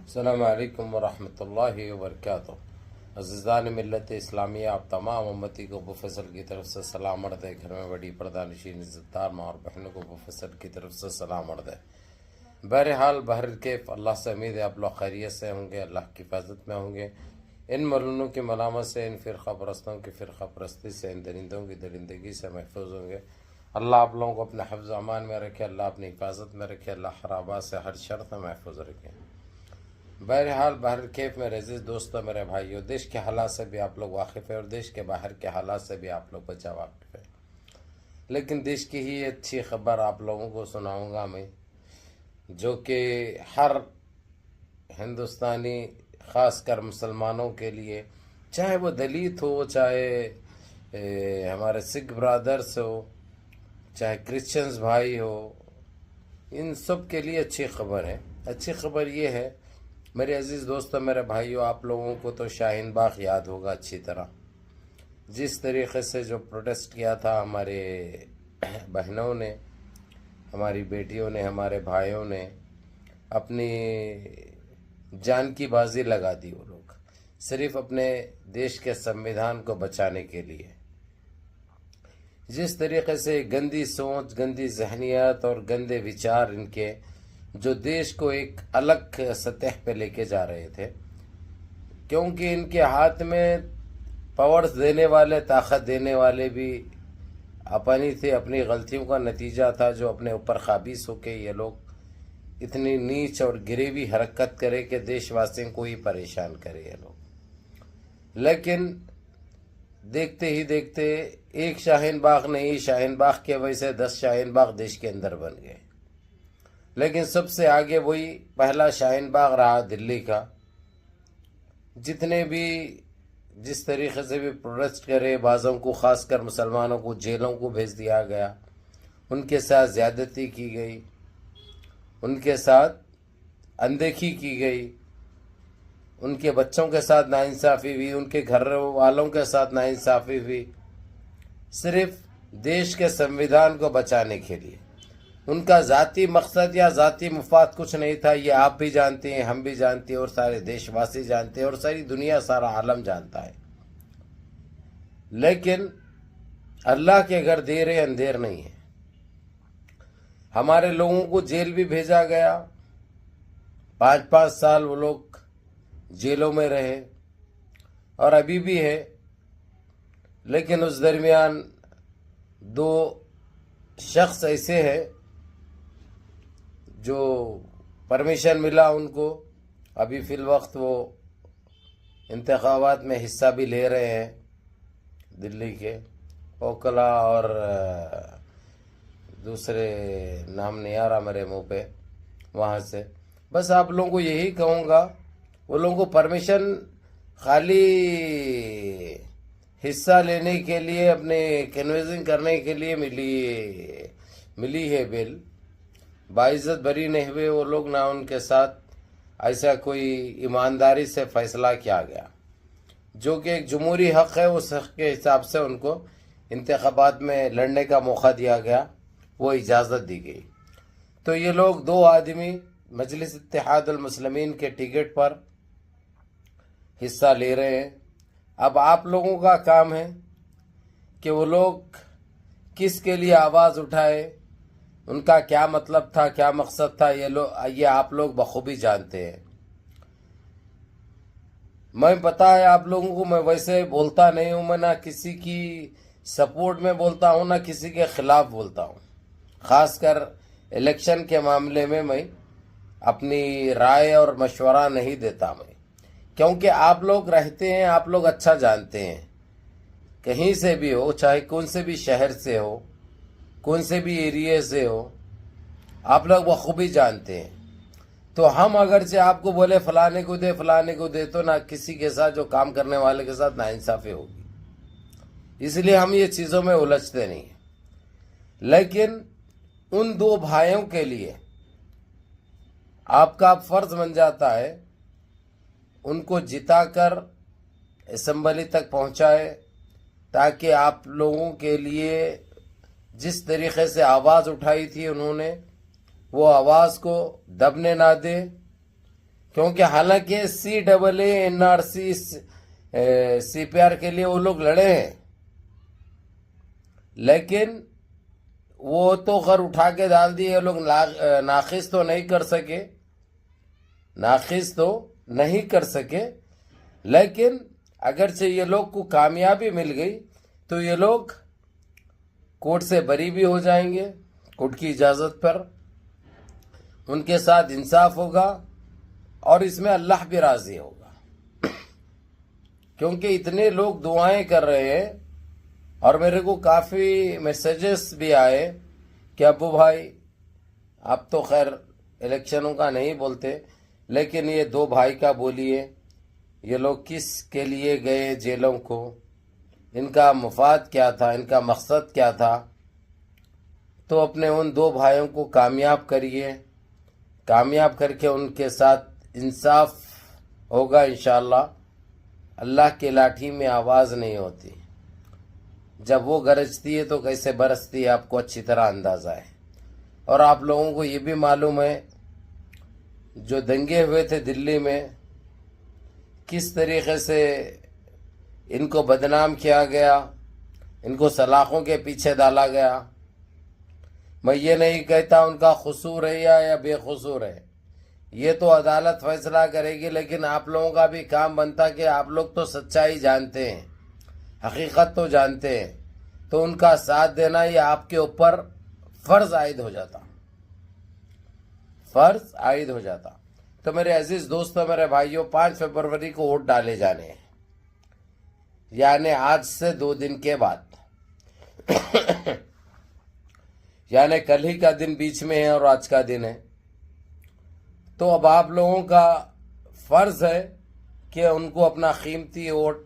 السلام علیکم ورحمۃ اللہ وبرکاتہ۔ عزیزان ملت اسلامیہ، آپ تمام امتی کو بفصل کی طرف سے سلام عرض ہے۔ گھر میں بڑی پردہ نشین عزت دار ماں اور بہنوں کو بفصل کی طرف سے سلام عرض ہے۔ بہرحال بہرکیف اللہ سے امید ہے آپ لوگ خیریت سے ہوں گے، اللہ کی حفاظت میں ہوں گے، ان ملونوں کی ملامت سے، ان فرقہ پرستوں کی فرقہ پرستی سے، ان درندوں کی درندگی سے محفوظ ہوں گے۔ اللہ آپ لوگوں کو اپنے حفظ و امان میں رکھے، اللہ اپنی حفاظت میں رکھے، اللہ خرابات سے ہر شر سے محفوظ رکھے۔ بہرحال بہرکیف میرے عزیز دوستوں، میرے بھائیوں، دیش کے حالات سے بھی آپ لوگ واقف ہیں اور دیش کے باہر کے حالات سے بھی آپ لوگ بچا واقف ہیں، لیکن دیش کی ہی اچھی خبر آپ لوگوں کو سناؤں گا میں، جو کہ ہر ہندوستانی خاص کر مسلمانوں کے لیے، چاہے وہ دلت ہو، چاہے ہمارے سکھ برادرز ہو، چاہے کرسچنز بھائی ہو، ان سب کے لیے اچھی خبر ہے۔ اچھی خبر یہ ہے میرے عزیز دوستوں، میرے بھائیوں، آپ لوگوں کو تو شاہین باغ یاد ہوگا اچھی طرح، جس طریقے سے جو پروٹیسٹ کیا تھا ہمارے بہنوں نے، ہماری بیٹیوں نے، ہمارے بھائیوں نے اپنی جان کی بازی لگا دی، وہ لوگ صرف اپنے دیش کے سنویدھان کو بچانے کے لیے۔ جس طریقے سے گندی سوچ، گندی ذہنیت اور گندے وچار ان کے، جو دیش کو ایک الگ سطح پہ لے کے جا رہے تھے، کیونکہ ان کے ہاتھ میں پاورز دینے والے، طاقت دینے والے بھی اپنی تھے، اپنی غلطیوں کا نتیجہ تھا جو اپنے اوپر قابض ہو کے یہ لوگ اتنی نیچ اور گریوی حرکت کرے کہ دیش واسیوں کو ہی پریشان کرے یہ لوگ۔ لیکن دیکھتے ہی دیکھتے ایک شاہین باغ نہیں، شاہین باغ کی وجہ سے 10 شاہین باغ دیش کے اندر بن گئے، لیکن سب سے آگے وہی پہلا شاہین باغ رہا دلی کا۔ جتنے بھی جس طریقے سے بھی پروٹیسٹ کرے، بعضوں کو خاص کر مسلمانوں کو جیلوں کو بھیج دیا گیا، ان کے ساتھ زیادتی کی گئی، ان کے ساتھ اندیکھی کی گئی، ان کے بچوں کے ساتھ ناانصافی ہوئی، ان کے گھر والوں کے ساتھ ناانصافی ہوئی، صرف دیش کے سنویدھان کو بچانے کے لیے۔ ان کا ذاتی مقصد یا ذاتی مفاد کچھ نہیں تھا، یہ آپ بھی جانتے ہیں، ہم بھی جانتے ہیں، اور سارے دیش واسی جانتے ہیں، اور ساری دنیا، سارا عالم جانتا ہے۔ لیکن اللہ کے گھر دیر اندھیر نہیں ہے۔ ہمارے لوگوں کو جیل بھی بھیجا گیا، 5 سال وہ لوگ جیلوں میں رہے، اور ابھی بھی ہے۔ لیکن اس درمیان 2 شخص ایسے ہیں جو پرمیشن ملا ان کو، ابھی فی الوقت وہ انتخابات میں حصہ بھی لے رہے ہیں، دلی کے اوکلا اور دوسرے نام نہیں آ رہا میرے منہ پہ، وہاں سے۔ بس آپ لوگوں کو یہی کہوں گا، وہ لوگوں کو پرمیشن خالی حصہ لینے کے لیے، اپنے کنوینسنگ کرنے کے لیے ملی ہے بل، باعزت بری نہیں ہوئے وہ لوگ، نہ ان کے ساتھ ایسا کوئی ایمانداری سے فیصلہ کیا گیا، جو کہ ایک جمہوری حق ہے، اس حق کے حساب سے ان کو انتخابات میں لڑنے کا موقع دیا گیا، وہ اجازت دی گئی۔ تو یہ لوگ 2 آدمی مجلس اتحاد المسلمین کے ٹکٹ پر حصہ لے رہے ہیں۔ اب آپ لوگوں کا کام ہے کہ وہ لوگ کس کے لیے آواز اٹھائے، ان کا کیا مطلب تھا، کیا مقصد تھا، یہ آپ لوگ بخوبی جانتے ہیں۔ میں پتا ہے آپ لوگوں کو، میں ویسے بولتا نہیں ہوں، میں نہ کسی کی سپورٹ میں بولتا ہوں، نہ کسی کے خلاف بولتا ہوں۔ خاص کر الیکشن کے معاملے میں میں اپنی رائے اور مشورہ نہیں دیتا میں، کیونکہ آپ لوگ رہتے ہیں، آپ لوگ اچھا جانتے ہیں، کہیں سے بھی ہو، چاہے کون سے بھی شہر سے ہو، کون سے بھی ایریے سے ہو، آپ لوگ بخوبی جانتے ہیں۔ تو ہم اگرچہ آپ کو بولے فلانے کو دے، فلانے کو دے، تو نہ کسی کے ساتھ، جو کام کرنے والے کے ساتھ ناانصافی ہوگی، اس لیے ہم یہ چیزوں میں الجھتے نہیں ہیں۔ لیکن ان 2 بھائیوں کے لیے آپ کا فرض بن جاتا ہے ان کو جتا کر اسمبلی تک پہنچائے، تاکہ آپ لوگوں کے لیے جس طریقے سے آواز اٹھائی تھی انہوں نے، وہ آواز کو دبنے نہ دے، کیونکہ حالانکہ CAA NRC CPR کے لیے وہ لوگ لڑے ہیں، لیکن وہ تو غر اٹھا کے ڈال دیے، وہ لوگ ناقص تو نہیں کر سکے، لیکن اگرچہ یہ لوگ کو کامیابی مل گئی تو یہ لوگ کورٹ سے بری بھی ہو جائیں گے، کورٹ کی اجازت پر ان کے ساتھ انصاف ہوگا، اور اس میں اللہ بھی راضی ہوگا، کیونکہ اتنے لوگ دعائیں کر رہے ہیں، اور میرے کو کافی میسیجز بھی آئے کہ ابو بھائی آپ تو خیر الیکشنوں کا نہیں بولتے، لیکن یہ 2 بھائی کا بولیے، یہ لوگ کس کے لیے گئے جیلوں کو، ان کا مفاد کیا تھا، ان کا مقصد کیا تھا؟ تو اپنے ان 2 بھائیوں کو کامیاب کریے، کامیاب کر کے ان کے ساتھ انصاف ہوگا انشاءاللہ۔ اللہ کی لاٹھی میں آواز نہیں ہوتی، جب وہ گرجتی ہے تو کیسے برستی ہے آپ کو اچھی طرح اندازہ ہے۔ اور آپ لوگوں کو یہ بھی معلوم ہے جو دنگے ہوئے تھے دلی میں کس طریقے سے ان کو بدنام کیا گیا، ان کو سلاخوں کے پیچھے ڈالا گیا۔ میں یہ نہیں کہتا ان کا قصور ہے یا بے قصور ہے، یہ تو عدالت فیصلہ کرے گی، لیکن آپ لوگوں کا بھی کام بنتا کہ آپ لوگ تو سچائی جانتے ہیں، حقیقت تو جانتے ہیں، تو ان کا ساتھ دینا یہ آپ کے اوپر فرض عائد ہو جاتا۔ تو میرے عزیز دوستو، میرے بھائیوں، 5 فروری کو ووٹ ڈالے جانے ہیں، یعنی آج سے 2 دن کے بعد، یعنی کل ہی کا دن بیچ میں ہے اور آج کا دن ہے۔ تو اب آپ لوگوں کا فرض ہے کہ ان کو اپنا قیمتی ووٹ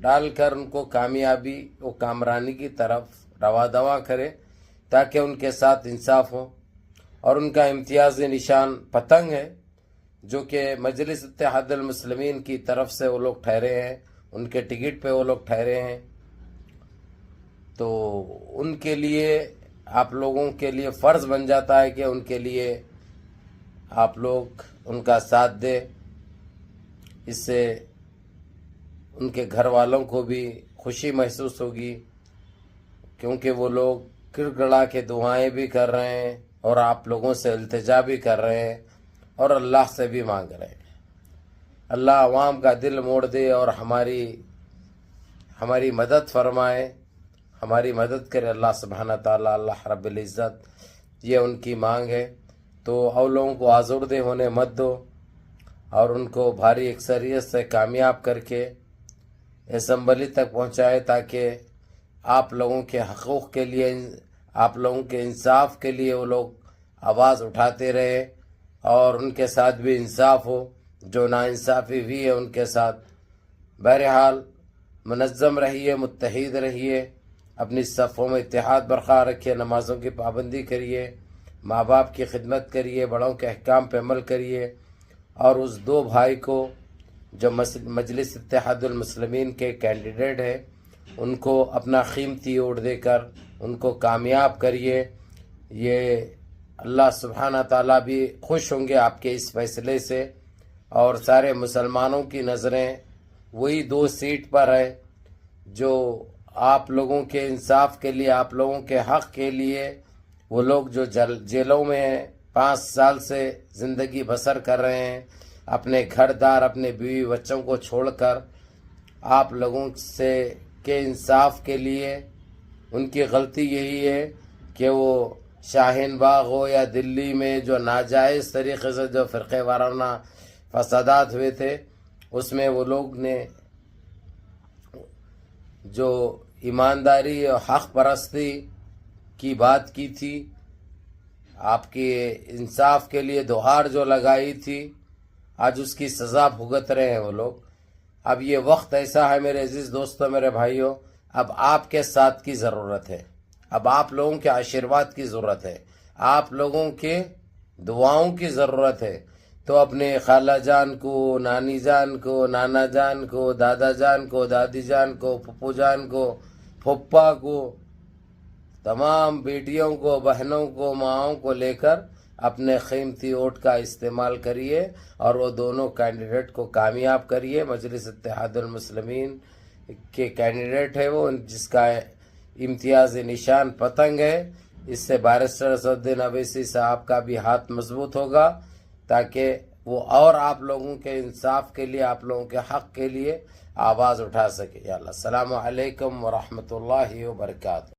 ڈال کر ان کو کامیابی و کامرانی کی طرف روا دوا کرے، تاکہ ان کے ساتھ انصاف ہو۔ اور ان کا امتیازی نشان پتنگ ہے، جو کہ مجلس اتحاد المسلمین کی طرف سے وہ لوگ ٹھہرے ہیں، ان کے ٹکٹ پہ وہ لوگ ٹھہرے ہیں، تو ان کے لیے آپ لوگوں کے لیے فرض بن جاتا ہے کہ ان کے لیے آپ لوگ ان کا ساتھ دیں۔ اس سے ان کے گھر والوں کو بھی خوشی محسوس ہوگی، کیونکہ وہ لوگ گڑ گڑا کے دعائیں بھی کر رہے ہیں، اور آپ لوگوں سے التجا بھی کر رہے ہیں، اور اللہ سے بھی مانگ رہے ہیں۔ اللہ عوام کا دل موڑ دے اور ہماری مدد فرمائے، ہماری مدد کرے اللہ سبحانہ تعالیٰ، اللہ رب العزت، یہ ان کی مانگ ہے۔ تو اور لوگوں کو آزردے ہونے مت دو، اور ان کو بھاری اکثریت سے کامیاب کر کے اسمبلی تک پہنچائے، تاکہ آپ لوگوں کے حقوق کے لیے، آپ لوگوں کے انصاف کے لیے وہ لوگ آواز اٹھاتے رہے، اور ان کے ساتھ بھی انصاف ہو، جو ناانصافی ہوئی ہے ان کے ساتھ۔ بہرحال منظم رہیے، متحد رہیے، اپنی صفوں میں اتحاد برقرار رکھیے، نمازوں کی پابندی کریے، ماں باپ کی خدمت کریے، بڑوں کے احکام پہ عمل کریے، اور اس 2 بھائی کو جو مجلس اتحاد المسلمین کے کینڈیڈیٹ ہیں ان کو اپنا قیمتی ووٹ دے کر ان کو کامیاب کریے۔ یہ اللہ سبحانہ تعالیٰ بھی خوش ہوں گے آپ کے اس فیصلے سے، اور سارے مسلمانوں کی نظریں وہی 2 سیٹ پر ہے جو آپ لوگوں کے انصاف کے لیے، آپ لوگوں کے حق کے لیے، وہ لوگ جو جیلوں میں 5 سال سے زندگی بسر کر رہے ہیں، اپنے گھر دار، اپنے بیوی بچوں کو چھوڑ کر، آپ لوگوں سے کے انصاف کے لیے۔ ان کی غلطی یہی ہے کہ وہ شاہین باغ ہو یا دلی میں جو ناجائز طریقے سے جو فرقے وارانہ فسادات ہوئے تھے، اس میں وہ لوگ نے جو ایمانداری اور حق پرستی کی بات کی تھی، آپ کے انصاف کے لیے دہار جو لگائی تھی، آج اس کی سزا بھگت رہے ہیں وہ لوگ۔ اب یہ وقت ایسا ہے میرے عزیز دوستوں، میرے بھائیوں، اب آپ کے ساتھ کی ضرورت ہے، اب آپ لوگوں کے آشیرواد کی ضرورت ہے، آپ لوگوں کے دعاؤں کی ضرورت ہے۔ تو اپنے خالہ جان کو، نانی جان کو، نانا جان کو، دادا جان کو، دادی جان کو، پھپھو جان کو، پھپھا کو، تمام بیٹیوں کو، بہنوں کو، ماؤں کو لے کر اپنے قیمتی ووٹ کا استعمال کریے اور وہ دونوں کینڈیڈیٹ کو کامیاب کریے. مجلس اتحاد المسلمین کے کینڈیڈیٹ ہے وہ، جس کا امتیازی نشان پتنگ ہے. اس سے بیرسٹر اسدالدین اویسی صاحب کا بھی ہاتھ مضبوط ہوگا تاکہ وہ اور آپ لوگوں کے انصاف کے لیے، آپ لوگوں کے حق کے لیے آواز اٹھا سکے. یا اللہ. السلام علیکم ورحمۃ اللہ وبرکاتہ.